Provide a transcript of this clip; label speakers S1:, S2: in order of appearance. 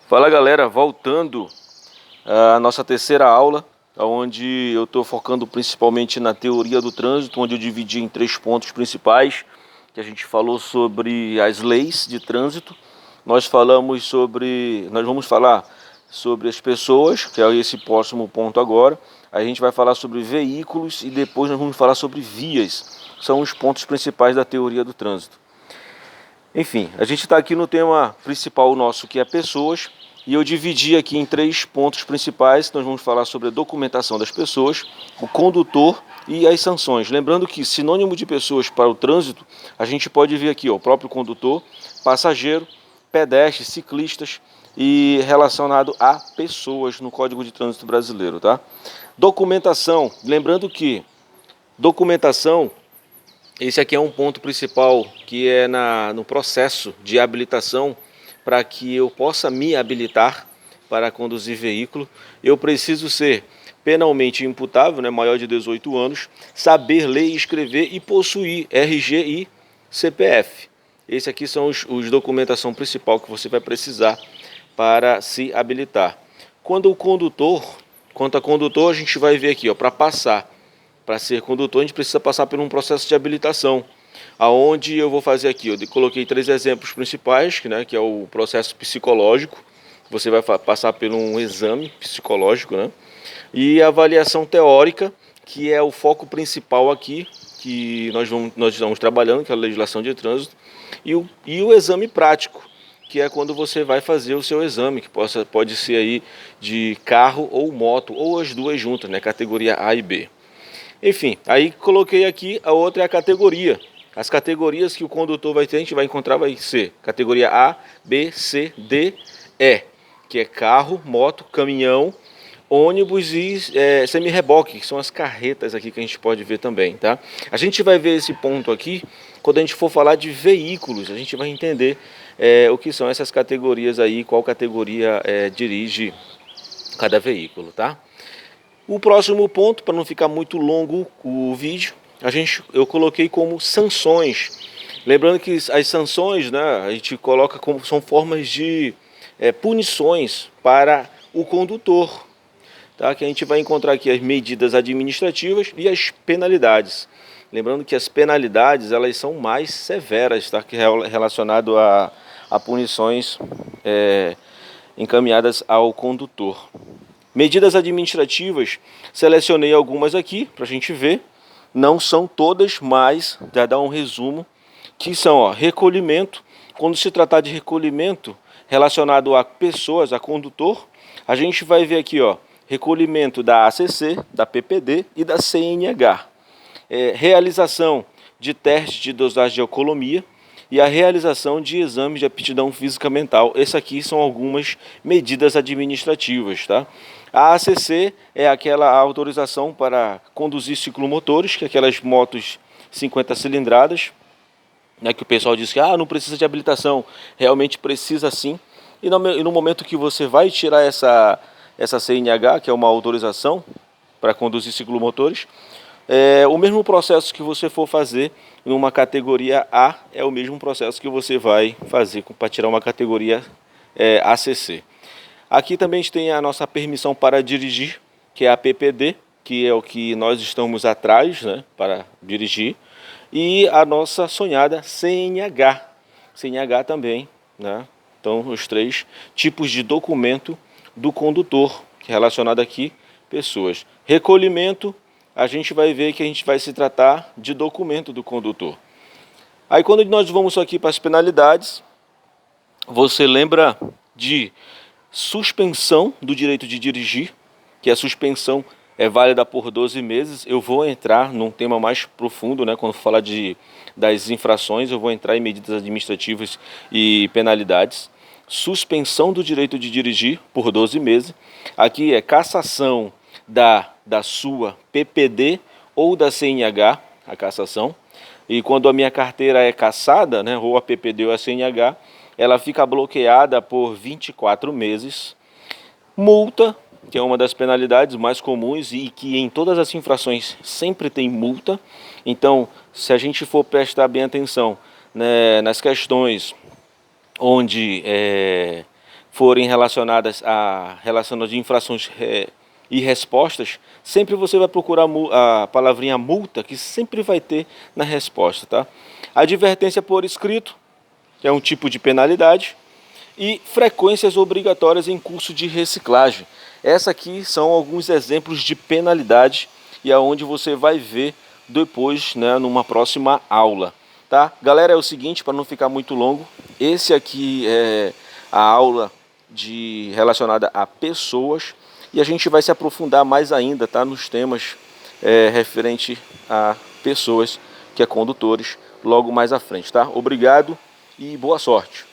S1: Fala galera, voltando à nossa terceira aula, onde eu estou focando principalmente na teoria do trânsito, onde eu dividi em 3 pontos principais, que a gente falou sobre as leis de trânsito, nós vamos falar sobre as pessoas, que é esse próximo ponto agora, a gente vai falar sobre veículos e depois nós vamos falar sobre vias, são os pontos principais da teoria do trânsito. Enfim, a gente está aqui no tema principal nosso, que é pessoas, e eu dividi aqui em 3 pontos principais. Nós vamos falar sobre a documentação das pessoas, o condutor e as sanções. Lembrando que sinônimo de pessoas para o trânsito, a gente pode ver aqui, ó, o próprio condutor, passageiro, pedestres, ciclistas e relacionado a pessoas no Código de Trânsito Brasileiro, tá? Documentação, lembrando que documentação, esse aqui é um ponto principal, que é no processo de habilitação. Para que eu possa me habilitar para conduzir veículo, eu preciso ser penalmente imputável, né, maior de 18 anos, saber ler e escrever e possuir RG e CPF. Esse aqui são os documentação principal que você vai precisar para se habilitar. Quanto a condutor, a gente vai ver aqui, para ser condutor, a gente precisa passar por um processo de habilitação, aonde eu vou fazer aqui, eu coloquei 3 exemplos principais, né, que é o processo psicológico, você vai passar por um exame psicológico, né, e a avaliação teórica, que é o foco principal aqui, que nós estamos trabalhando, que é a legislação de trânsito, e o exame prático, que é quando você vai fazer o seu exame, que pode ser aí de carro ou moto, ou as duas juntas, né, categoria A e B. Enfim, aí coloquei aqui, a outra é a categoria. As categorias que o condutor vai ter, a gente vai encontrar, vai ser categoria A, B, C, D, E, que é carro, moto, caminhão, ônibus e semi-reboque, que são as carretas aqui que a gente pode ver também, tá? A gente vai ver esse ponto aqui quando a gente for falar de veículos, a gente vai entender o que são essas categorias aí, qual categoria dirige cada veículo, tá? O próximo ponto, para não ficar muito longo o vídeo, eu coloquei como sanções. Lembrando que as sanções, né, a gente coloca como são formas de punições para o condutor, tá? Que a gente vai encontrar aqui as medidas administrativas e as penalidades. Lembrando que as penalidades elas são mais severas, tá? Que é relacionado a punições encaminhadas ao condutor. Medidas administrativas, selecionei algumas aqui para a gente ver. Não são todas, mas já dá um resumo, que são recolhimento. Quando se tratar de recolhimento relacionado a pessoas, a condutor, a gente vai ver aqui, recolhimento da ACC, da PPD e da CNH. Realização de teste de dosagem de alcoolemia e a realização de exames de aptidão física mental. Essas aqui são algumas medidas administrativas, tá? A ACC é aquela autorização para conduzir ciclomotores, que é aquelas motos 50 cilindradas, né, que o pessoal diz que não precisa de habilitação. Realmente precisa sim. E no momento que você vai tirar essa CNH, que é uma autorização para conduzir ciclomotores, o mesmo processo que você for fazer em uma categoria A é o mesmo processo que você vai fazer para tirar uma categoria ACC. Aqui também a gente tem a nossa permissão para dirigir, que é a PPD, que é o que nós estamos atrás, né, para dirigir, e a nossa sonhada CNH. CNH também, né? Então, os 3 tipos de documento do condutor, que é relacionado aqui, pessoas. Recolhimento, a gente vai ver que a gente vai se tratar de documento do condutor. Aí quando nós vamos aqui para as penalidades, você lembra de suspensão do direito de dirigir, que a suspensão é válida por 12 meses. Eu vou entrar num tema mais profundo, né, quando falar das infrações, eu vou entrar em medidas administrativas e penalidades. Suspensão do direito de dirigir por 12 meses. Aqui é cassação da sua PPD ou da CNH, a cassação. E quando a minha carteira é cassada, né, ou a PPD ou a CNH, ela fica bloqueada por 24 meses. Multa, que é uma das penalidades mais comuns e que em todas as infrações sempre tem multa. Então, se a gente for prestar bem atenção, né, nas questões onde forem relacionadas de infrações e respostas, sempre você vai procurar a palavrinha multa, que sempre vai ter na resposta, tá? Advertência por escrito, que é um tipo de penalidade, e frequências obrigatórias em curso de reciclagem. Essa aqui são alguns exemplos de penalidade e aonde você vai ver depois, né, numa próxima aula, tá? Galera, é o seguinte, para não ficar muito longo, esse aqui é a aula relacionada a pessoas e a gente vai se aprofundar mais ainda, tá, nos temas referente a pessoas, que é condutores, logo mais à frente, tá? Obrigado e boa sorte.